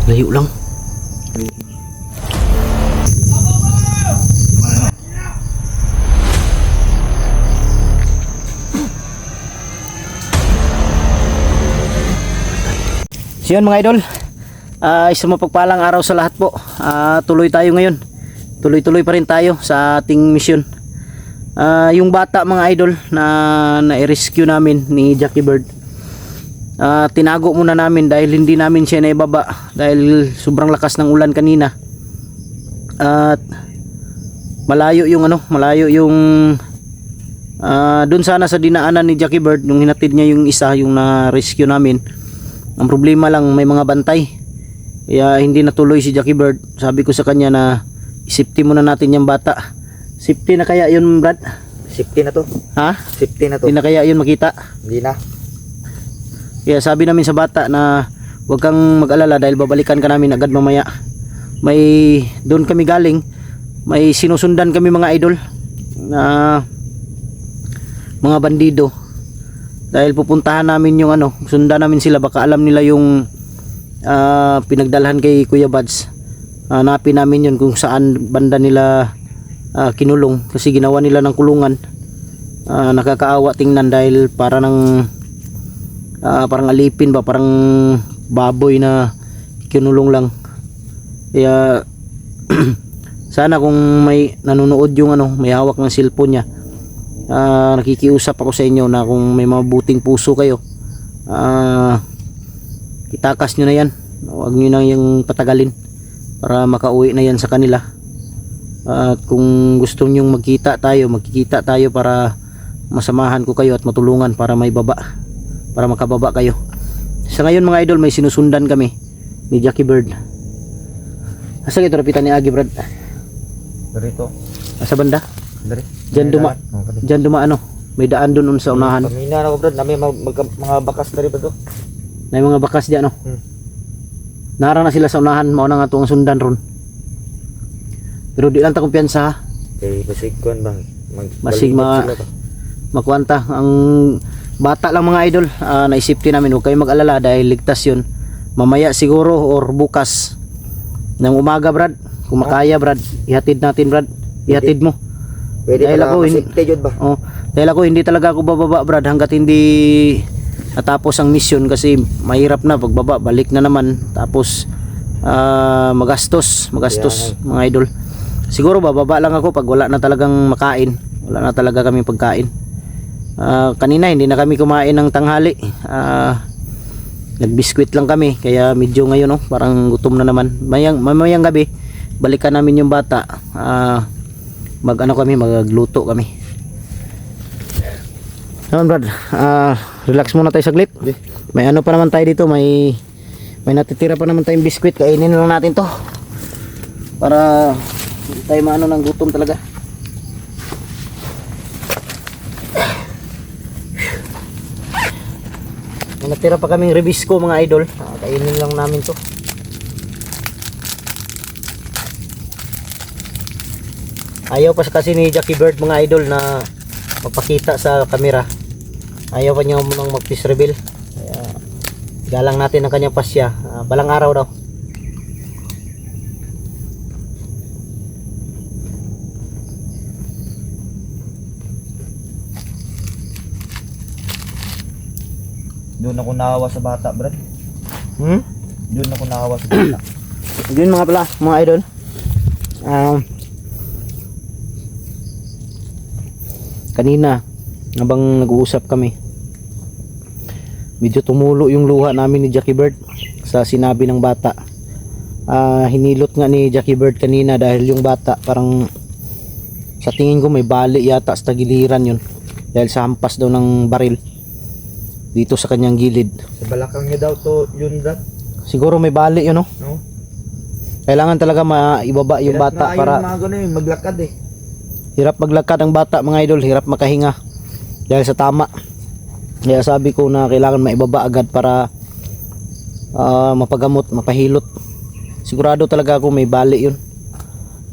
Layo lang. So yun mga idol, isang mapagpalang araw sa lahat po. Tuloy tayo ngayon. Tuloy-tuloy pa rin tayo sa ating mission. Yung bata mga idol na na-rescue namin ni Jackie Bird, tinago muna namin dahil hindi namin siya naibaba dahil sobrang lakas ng ulan kanina. At malayo yung doon sana sa dinaanan ni Jackie Bird nung hinatid niya yung isa, yung na-rescue namin. Ang problema lang, may mga bantay, kaya hindi natuloy si Jackie Bird. Sabi ko sa kanya na isipti muna natin yung bata. Safety na kaya yun, Brad? Safety na to. Ha? Safety na to. Hindi na kaya yun makita? Hindi na. Kaya sabi namin sa bata na huwag kang mag-alala dahil babalikan ka namin agad mamaya. May doon kami galing, may sinusundan kami mga idol na mga bandido. Dahil pupuntahan namin yung sundan namin sila, baka alam nila yung pinagdalhan kay Kuya Buds. Hanapin namin yun kung saan banda nila kinulong, kasi ginawa nila ng kulungan. Nakakaawa tingnan dahil parang alipin ba, parang baboy na kinulong lang. Kaya sana kung may nanonood yung may hawak ng cellphone niya, nakikiusap ako sa inyo na kung may mabuting puso kayo, itakas nyo na yan, huwag nyo na yung patagalin para makauwi na yan sa kanila. At kung gusto nyong magkikita tayo para masamahan ko kayo at matulungan para may baba, para makababa kayo. Sa ngayon mga idol, may sinusundan kami ni Jackie Bird. Asa ito rapitan ni Agi, Brad? Dito. Asa banda? Dari. Diyan duma may daan doon sa unahan. Pamina na ko, Brad. Nami mga bakas dari pa to. May mga bakas diyan Nara na sila sa unahan, mao na nga tuong sundan ron. Pero di lang ta kumpiyansa ha. Kay basig kuan bang. Basig makuanta. Ang bata lang mga idol, naisipti namin huwag kayong mag-alala dahil ligtas yun. Mamaya siguro or bukas ng umaga, Brad, kung makaya, Brad, ihatid natin, Brad. Ihatid mo. Pwede dahil ako ba? Dahil ako hindi talaga ako bababa, Brad, hanggat hindi natapos ang mission, kasi mahirap na pagbaba, balik na naman, tapos magastos mga idol. Siguro bababa lang ako pag wala na talagang makain, wala na talaga kami pagkain. Kanina hindi na kami kumain ng tanghali, nagbiskwit lang kami, kaya medyo ngayon parang gutom na naman. Mamayang gabi balikan namin yung bata, magluto kami. Naman, Brad, relax muna tayo saglit. May pa naman tayo dito, may natitira pa naman tayong biskwit, kainin lang natin to para hindi tayo maano ng gutom talaga. May natira pa kaming Rebisco mga idol, kainin lang namin to. Ayaw pa kasi ni Jackie Bird mga idol na magpakita sa camera. Ayaw pa niya munang mag-peace reveal. Kaya galang natin ang kanyang pasya, balang araw daw. Doon ako naawa sa bata, Brad. Doon ako naawa sa bata. Yun mga idol. Kanina habang nag-uusap kami, medyo tumulo yung luha namin ni Jackie Bird sa sinabi ng bata. Hinilot nga ni Jackie Bird kanina dahil yung bata parang sa tingin ko may bali yata sa tagiliran yun, dahil sa hampas daw ng baril dito sa kanyang gilid. Sa balakang niya daw to yun, Brad. Siguro may bali yun, no? Kailangan talaga maibaba yung bata para maglakad hirap maglakad ang bata mga idol, hirap makahinga dahil sa tama. Kaya sabi ko na kailangan maibaba agad para mapagamot, mapahilot. Sigurado talaga ako may bali yun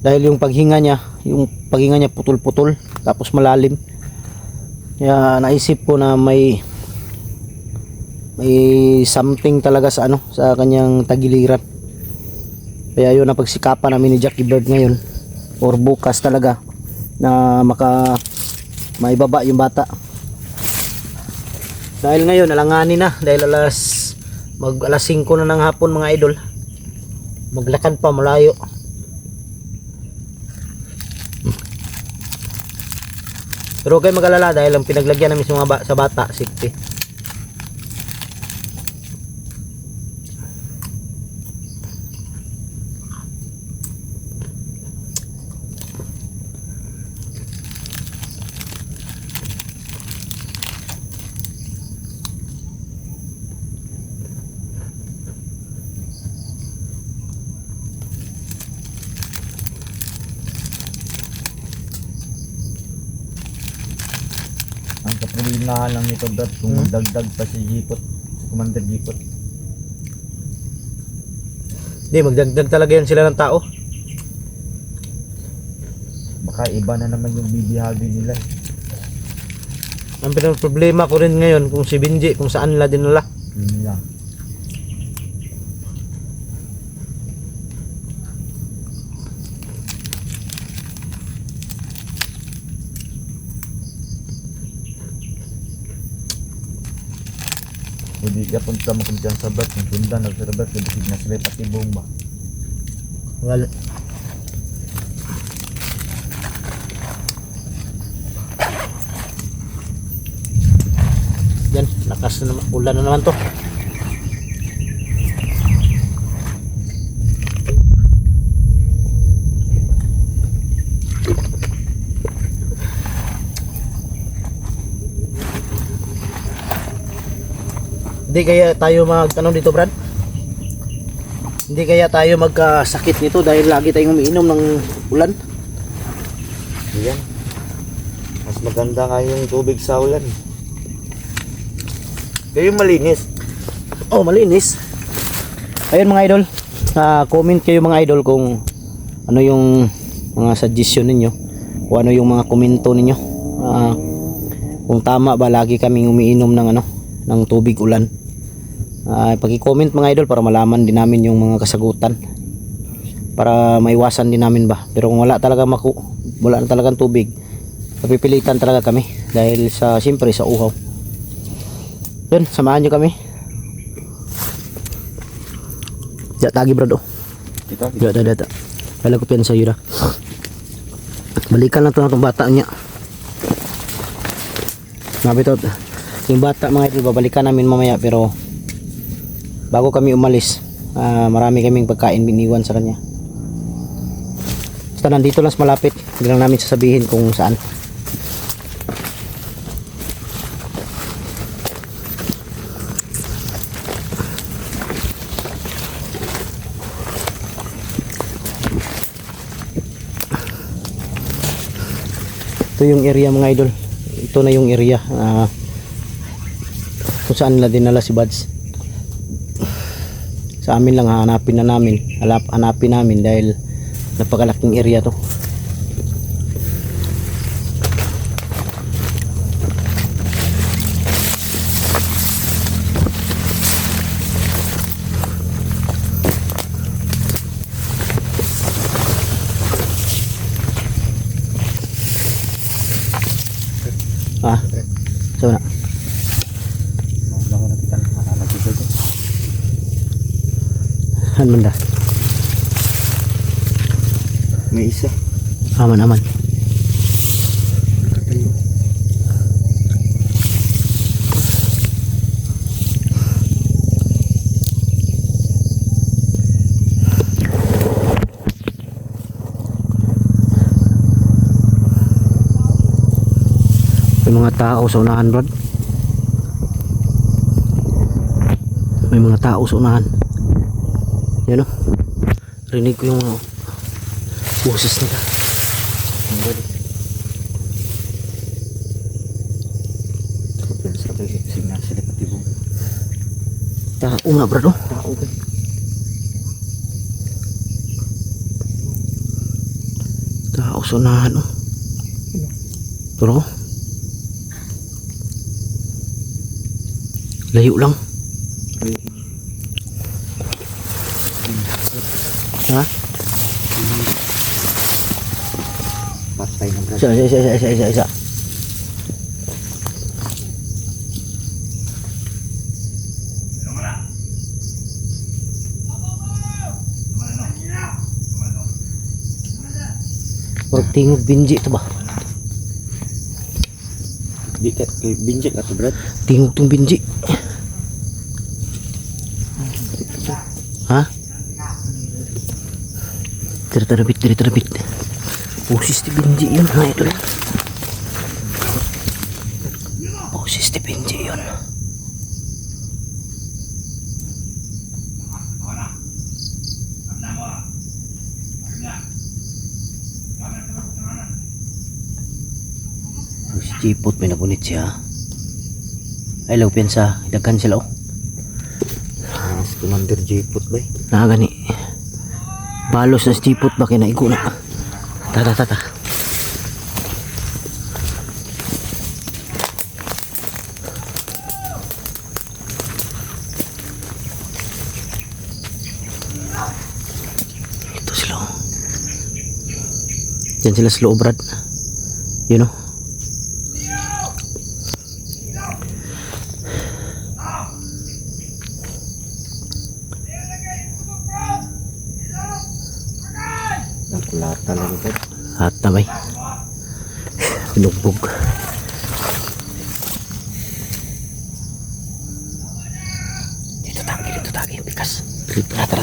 dahil yung paghinga niya putol-putol tapos malalim. Kaya naisip ko na may something talaga sa sa kanyang tagiliran. Kaya yun ang pagsikapan namin ni Jackie Bird ngayon or bukas talaga na maibaba yung bata. Dahil ngayon alanganin na, dahil alas 5 na ng hapon mga idol. Maglakad pa malayo. Pero huwag kayo mag-alala dahil ang pinaglagyan namin sa mga sa bata, safety. Ang kaproblemahan lang nito Brad, kung magdagdag pa si Jipot, si Commander Jipot. Hindi, magdagdag talaga yan sila ng tao. Baka iba na naman yung bibihagi nila. Ang problema ko rin ngayon kung si Benji, kung saan nila dinala. Yun lang. Hindi ka punta makuntiyan sa Brad, kung sundan sa Brad, kung bisig na sila pati buong ba. Wala. Yan, lakas na naman, ulan na naman to. Hindi kaya tayo dito Brad? Hindi kaya tayo magkasakit nito dahil lagi tayong umiinom ng ulan? Yan. Mas maganda nga yung tubig sa ulan. Kaya malinis. Oh, malinis. Ayun mga idol, comment kayo mga idol kung ano yung mga suggestion ninyo, kung ano yung mga komento ninyo, kung tama ba lagi kaming umiinom ng tubig ulan. Paki-comment mga idol para malaman din namin yung mga kasagutan, para maiwasan din namin ba. Pero kung wala na talagang tubig, napipilitan talaga kami dahil siyempre sa uhaw. Yun, samahan nyo kami. Tagi bro. Dito. Kala ko piyan sa yura. Balikan lang to ng bata niya. Nabitot. Yung bata mga idol, babalikan namin mamaya, pero bago kami umalis, marami kaming pagkain biniwan sa kanya. Basta nandito lang sa malapit, hindi lang namin sasabihin kung saan. Ito yung area mga idol. Ito na yung area kung saan nila dinala si Buds. Sa amin lang hanapin namin dahil napakalaking area to. So na. Ano man. May isa. Aman. May mga tao sa unahan, bro. May mga tao sa unahan. Yan o. Rinig ko yung mga boses nila. Tao nga, bro. Tao sa unahan, o. Pero layo lang. Ha? Patay na Brad. Isa. Parang tingog binji to ba? Di ka kay binjek ato Brad. Tingog tong binji. Ha? Terabit. Boses di binji yun, mga idol. Boses di binji yun. Si Jipot may nabunit siya. Ay law piyansa, daghan sila oh. Si Commander J-Put bay. Nakagani. Balos na si Jipot ba kinaigo na. Tata. Ito sila oh. Diyan sila sa loob Brad. Yun oh. Nakulata lang Brad. At tabay. Binugbog. Dito tagi. Bikas. Tara.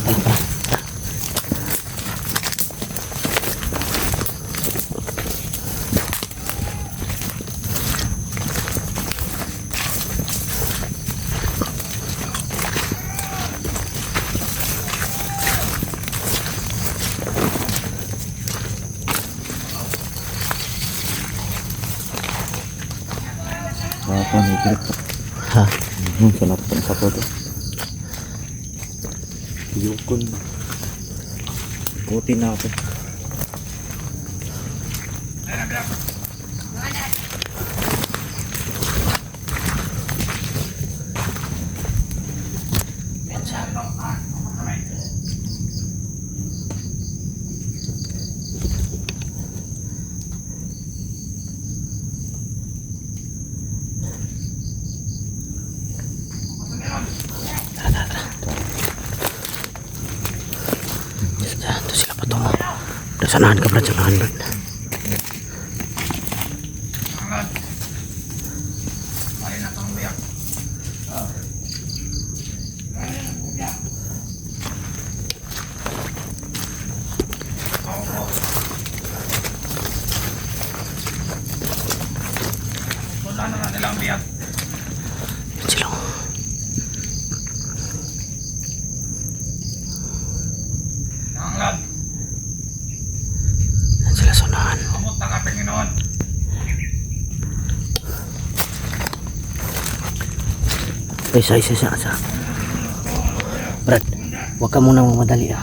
Apa ni Brad? Ha? Sanap pang sa to. Yukon. Puti na ako. Ito sila pa tungo. Sanahan ka Brad. Yan sila. Yan sila sunahan. Isa. Brad, huwag ka muna mamadali ah.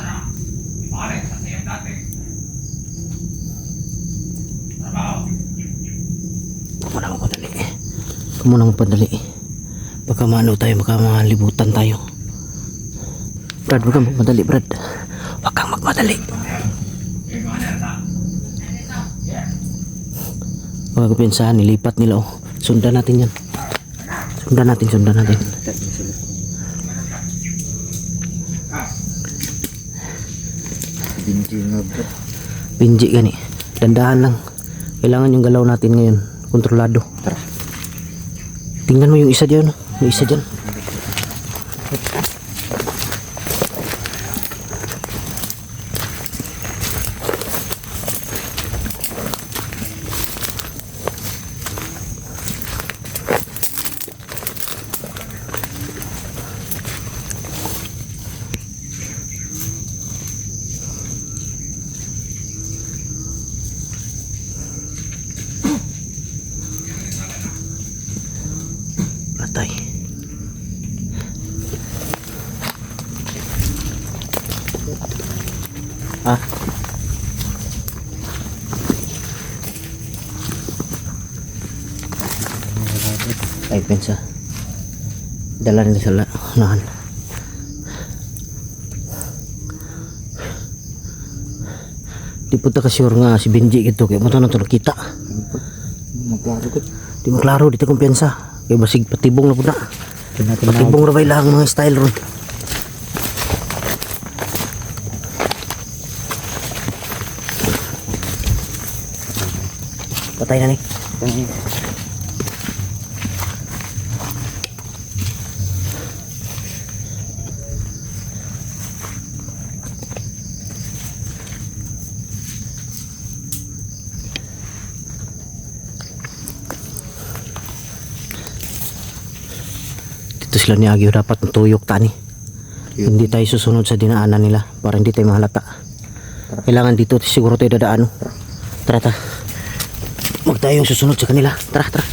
Huwag muna mapadali. Baka maano tayo, baka malibutan tayo. Brad, huwag kang magmadali Brad. Huwag kang magmadali. Huwag ko pinsahan, nilipat nila oh. Sundan natin yan. Sundan natin. Binji nga Brad. Binji gani. Dandahan lang. Kailangan yung galaw natin ngayon kontrolado. Tara. Tingnan mo yung isa dyan. Yung isa dyan. Patay. Ah. Ay, pensa. Dala nila sa unahan. Di po ta ka sure nga si Benji ito kaya mo to na to nakita. Magklaro ko. Di mo klaro, di ta kumpiyansa. Kaya basig patibong na po na. Patibong ra ba ilang mga style ron. Patay na ni. Dito sila ni Agyo dapat tuyok tani. Hindi tayo susunod sa dinaanan nila para hindi tayo mahalata. Kailangan dito siguro tayo dadaan. Tara ta. Huwag tayong susunod sa kanila. Tara, tara.